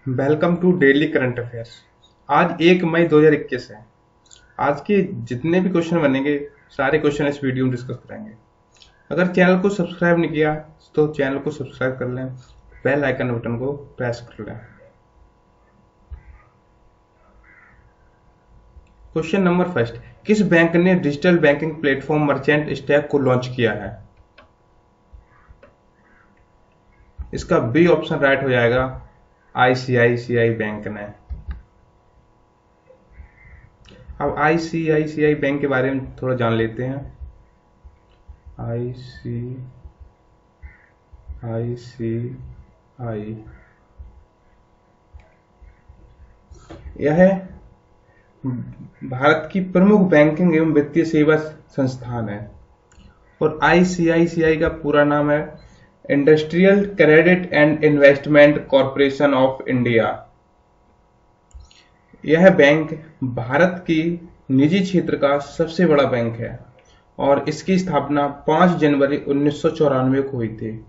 Welcome to daily current affairs. आज 1 मई 2021 है। आज के जितने भी क्वेश्चन बनेंगे सारे क्वेश्चन इस वीडियो में डिस्कस करेंगे। अगर चैनल को सब्सक्राइब नहीं किया तो चैनल को सब्सक्राइब कर लें, बेल आइकन बटन को प्रेस कर लें। क्वेश्चन नंबर फर्स्ट, किस बैंक ने digital banking platform merchant stack को लॉन्च किया है? इसका बी ऑप्शन राइट हो जाएगा, आईसीआईसीआई बैंक ने। अब आईसीआईसीआई बैंक के बारे में थोड़ा जान लेते हैं। आईसीआईसीआई यह भारत की प्रमुख बैंकिंग एवं वित्तीय सेवा संस्थान है और आईसीआईसीआई का पूरा नाम है industrial credit and investment corporation of India. यह बैंक भारत की निजी क्षेत्र का सबसे बड़ा बैंक है और इसकी स्थापना 5 जनवरी 1994 को हुई थी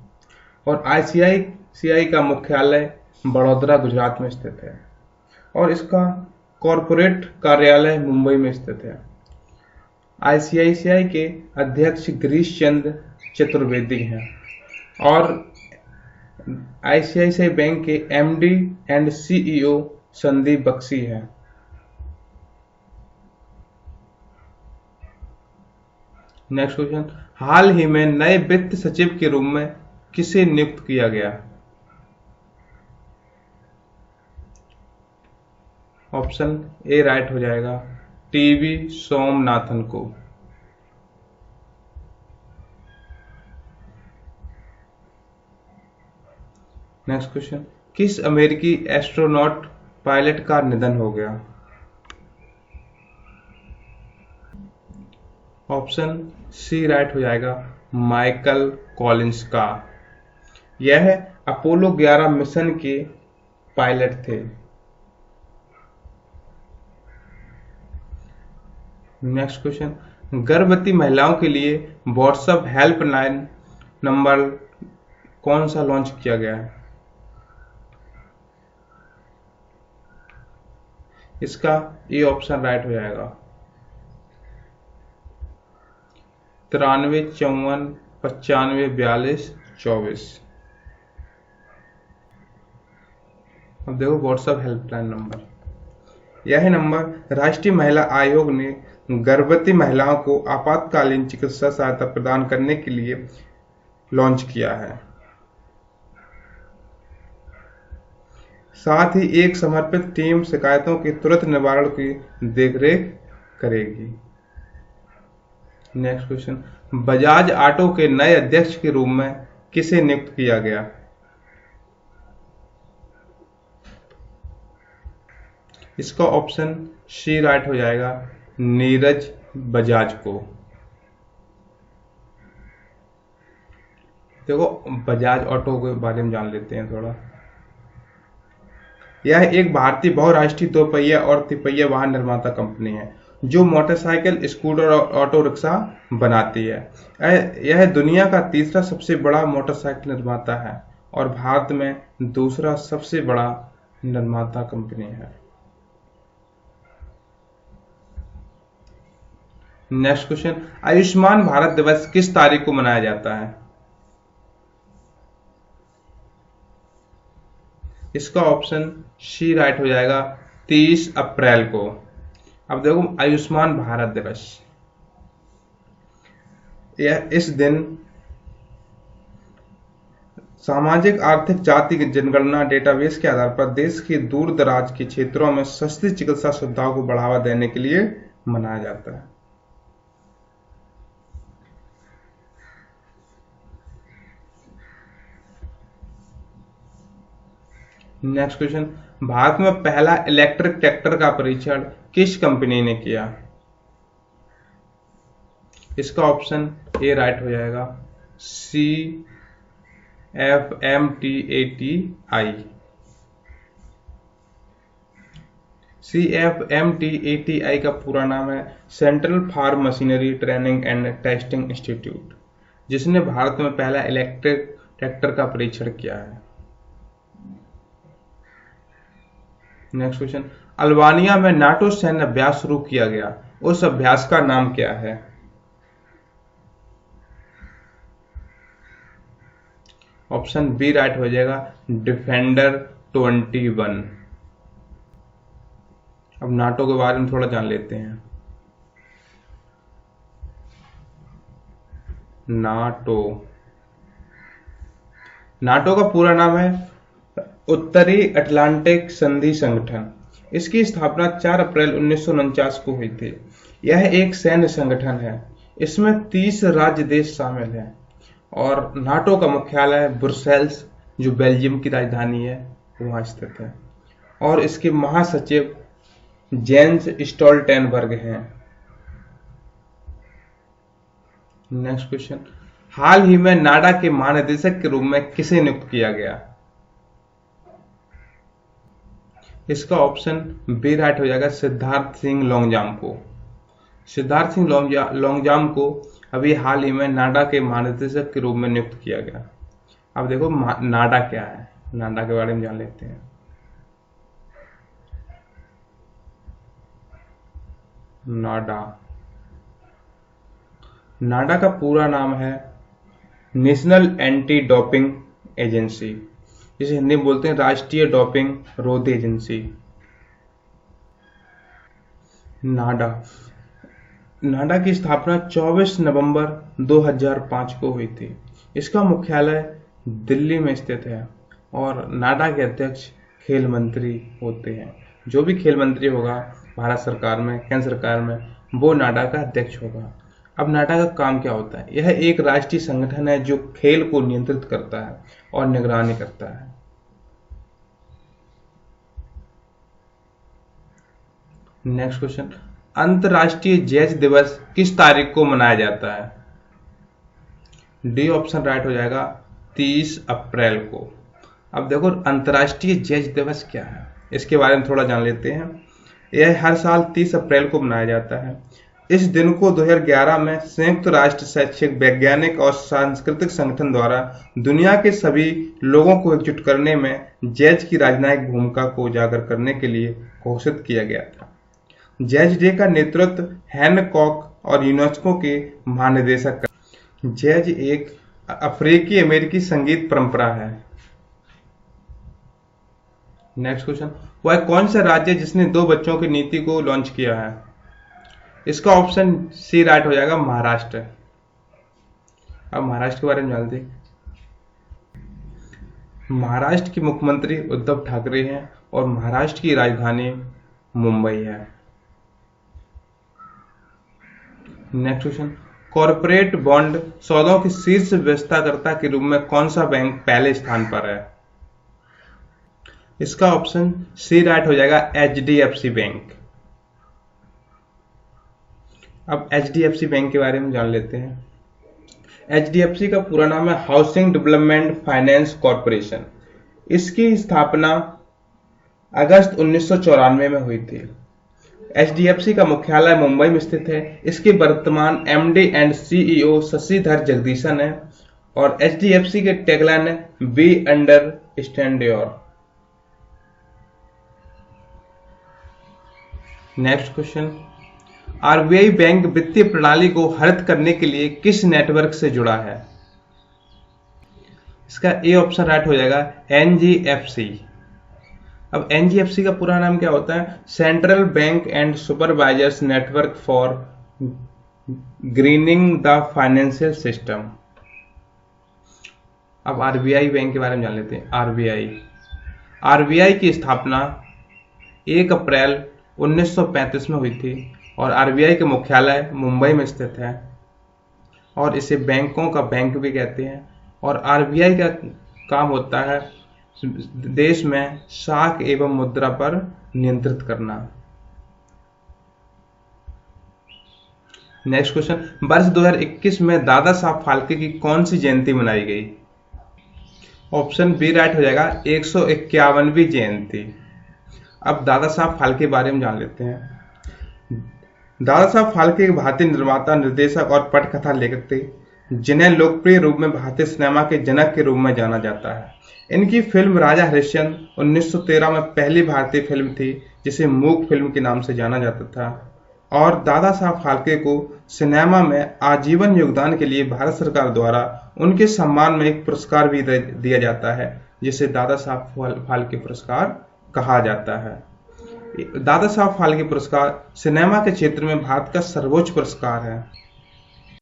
और आईसीआईसीआई का मुख्यालय बड़ौदा गुजरात में स्थित है और इसका कॉरपोरेट कार्यालय मुंबई में स्थित है। आईसीआईसीआई के अध्यक्ष गिरीश चंद्र चतुर्वेदी हैं और आईसीआईसीआई बैंक के MD and CEO Sandeep Bakhshi है। नेक्स्ट क्वेश्चन, हाल ही में नए वित्त सचिव के रूप में किसे नियुक्त किया गया? ऑप्शन ए राइट हो जाएगा, टीवी सोमनाथन को। नेक्स्ट क्वेश्चन, किस अमेरिकी एस्ट्रोनॉट पायलट का निधन हो गया? ऑप्शन सी राइट हो जाएगा, माइकल कॉलिंस का। यह अपोलो 11 मिशन के पायलट थे। नेक्स्ट क्वेश्चन, गर्भवती महिलाओं के लिए व्हाट्सएप हेल्पलाइन नंबर कौन सा लॉन्च किया गया है? इसका ए ऑप्शन राइट हो जाएगा, 93 54 95 42 24। अब देखो व्हाट्सएप हेल्पलाइन नंबर। यह नंबर राष्ट्रीय महिला आयोग ने गर्भवती महिलाओं को आपातकालीन चिकित्सा सहायता प्रदान करने के लिए लॉन्च किया है। साथ ही एक समर्पित टीम शिकायतों के तुरंत निवारण की देखरेख करेगी। नेक्स्ट क्वेश्चन, बजाज ऑटो के नए अध्यक्ष के रूप में किसे नियुक्त किया गया? इसका ऑप्शन सी राइट हो जाएगा, नीरज बजाज को। देखो बजाज ऑटो के बारे में जान लेते हैं थोड़ा। यह एक भारतीय बहुराष्ट्रीय दोपहिया और तिपहिया वाहन निर्माता कंपनी है जो मोटरसाइकिल, स्कूटर और ऑटो रिक्शा बनाती है। यह दुनिया का तीसरा सबसे बड़ा मोटरसाइकिल निर्माता है और भारत में दूसरा सबसे बड़ा निर्माता कंपनी है। नेक्स्ट क्वेश्चन, आयुष्मान भारत दिवस किस तारीख को मनाया जाता है? इसका ऑप्शन सी राइट हो जाएगा, 30 अप्रैल को। अब देखो आयुष्मान भारत दिवस, यह इस दिन सामाजिक आर्थिक जाति जनगणना डेटाबेस के आधार पर देश के दूर दराज के क्षेत्रों में सस्ती चिकित्सा सुविधाओं को बढ़ावा देने के लिए मनाया जाता है। नेक्स्ट क्वेश्चन, भारत में पहला इलेक्ट्रिक ट्रैक्टर का परीक्षण किस कंपनी ने किया? इसका ऑप्शन ए राइट हो जाएगा, CFMTATI। CFMTATI का पूरा नाम है central farm machinery training and testing institute, जिसने भारत में पहला इलेक्ट्रिक ट्रैक्टर का परीक्षण किया है। नेक्स्ट क्वेश्चन, अल्बानिया में नाटो सैन्य अभ्यास शुरू किया गया, उस अभ्यास का नाम क्या है? ऑप्शन बी राइट हो जाएगा, डिफेंडर 21। अब नाटो के बारे में थोड़ा जान लेते हैं। नाटो का पूरा नाम है उत्तरी अटलांटिक संधि संगठन। इसकी स्थापना 4 अप्रैल 1949 को हुई थी। यह एक सैन्य संगठन है। इसमें 30 राज्य देश शामिल हैं और नाटो का मुख्यालय ब्रुसेल्स, जो बेल्जियम की राजधानी है, वहां स्थित है और इसके महासचिव जेंस स्टोल्टेनबर्ग हैं। नेक्स्ट क्वेश्चन, हाल ही में नाडा के महानिदेशक के रूप में किसे नियुक्त किया गया? इसका ऑप्शन बी राइट हो जाएगा, सिद्धार्थ सिंह लॉन्गजाम को। सिद्धार्थ सिंह लॉन्गजाम को अभी हाल ही में नाडा के महानिदेशक के रूप में नियुक्त किया गया। अब देखो नाडा क्या है, नाडा के बारे में जान लेते हैं। नाडा का पूरा नाम है नेशनल एंटी डोपिंग एजेंसी, जिसे हिंदी में बोलते हैं राष्ट्रीय डोपिंग रोधी एजेंसी। नाडा की स्थापना 24 नवंबर 2005 को हुई थी। इसका मुख्यालय दिल्ली में स्थित है और नाडा के अध्यक्ष खेल मंत्री होते हैं। जो भी खेल मंत्री होगा भारत सरकार में, केंद्र सरकार में, वो नाडा का अध्यक्ष होगा। अब नाडा का काम क्या होता है? यह एक राष्ट्रीय संगठन है जो खेल को नियंत्रित करता है और निगरानी करता है। नेक्स्ट क्वेश्चन, अंतर्राष्ट्रीय जैज दिवस किस तारीख को मनाया जाता है? डी ऑप्शन राइट हो जाएगा, 30 अप्रैल को। अब देखो अंतर्राष्ट्रीय जैज दिवस क्या है, इसके बारे में थोड़ा जान लेते हैं। यह हर साल 30 अप्रैल को मनाया जाता है। इस दिन को 2011 में संयुक्त राष्ट्र शैक्षिक, वैज्ञानिक और सांस्कृतिक संगठन द्वारा दुनिया के सभी लोगों को एकजुट करने में जैज की राजनयिक भूमिका को उजागर करने के लिए घोषित किया गया था। जैज डे का नेतृत्व हैनकॉक और यूनेस्को के महानिदेशक का। जैज एक अफ्रीकी अमेरिकी संगीत परंपरा है। नेक्स्ट क्वेश्चन, वह कौन सा राज्य है जिसने 2 बच्चों की नीति को लॉन्च किया है? इसका ऑप्शन सी राइट हो जाएगा, महाराष्ट्र। अब महाराष्ट्र के बारे में जानते हैं। महाराष्ट्र के मुख्यमंत्री उद्धव ठाकरे हैं और महाराष्ट्र की राजधानी मुंबई है। नेक्स्ट क्वेश्चन, कॉर्पोरेट बॉन्ड सौदों की शीर्ष व्यवस्थाकर्ता के रूप में कौन सा बैंक पहले स्थान पर है? इसका ऑप्शन सी राइट हो जाएगा, HDFC बैंक। अब HDFC बैंक के बारे में जान लेते हैं। HDFC का पूरा नाम है हाउसिंग डेवलपमेंट फाइनेंस कॉर्पोरेशन। इसकी स्थापना अगस्त 1994 में हुई थी। HDFC का मुख्यालय मुंबई में स्थित है। इसके वर्तमान MD and CEO Shashidhar Jagdishan है और HDFC के टैगलाइन है, we understand your. Next question, RBI bank वित्तीय प्रणाली को हरित करने के लिए किस नेटवर्क से जुड़ा है? इसका ए ऑप्शन राइट हो जाएगा, NGFC। अब NGFC का पूरा नाम क्या होता है? Central bank and supervisors network for grinning the financial system. अब RBI बैंक के बारे में जान लेते हैं। RBI की स्थापना 1 अप्रैल 1935 में हुई थी और RBI के मुख्यालय मुंबई में स्थित है और इसे बैंकों का बैंक भी कहते हैं। और RBI का काम होता है देश में साख एवं मुद्रा पर नियंत्रित करना। नेक्स्ट क्वेश्चन, वर्ष 2021 में दादा साहब फाल्के की कौन सी जयंती मनाई गई? ऑप्शन बी राइट हो जाएगा, 151वीं जयंती। अब दादा साहब फाल्के के बारे में जान लेते हैं। दादा साहब फाल्के एक भारतीय निर्माता, निर्देशक और पटकथा लेखक थे जिन्हें लोकप्रिय रूप में भारतीय सिनेमा के जनक के रूप में जाना जाता है। इनकी फिल्म राजा हरिश्चंद्र 1913 में पहली भारतीय फिल्म थी जिसे मूक फिल्म के नाम से जाना जाता था। और दादा साहब फाल्के को सिनेमा में आजीवन योगदान के लिए भारत सरकार द्वारा उनके सम्मान में एक पुरस्कार भी दिया जाता है जिसे दादा साहब फाल्के पुरस्कार कहा जाता है। दादा साहब फाल्के पुरस्कार सिनेमा के क्षेत्र में भारत का सर्वोच्च पुरस्कार है।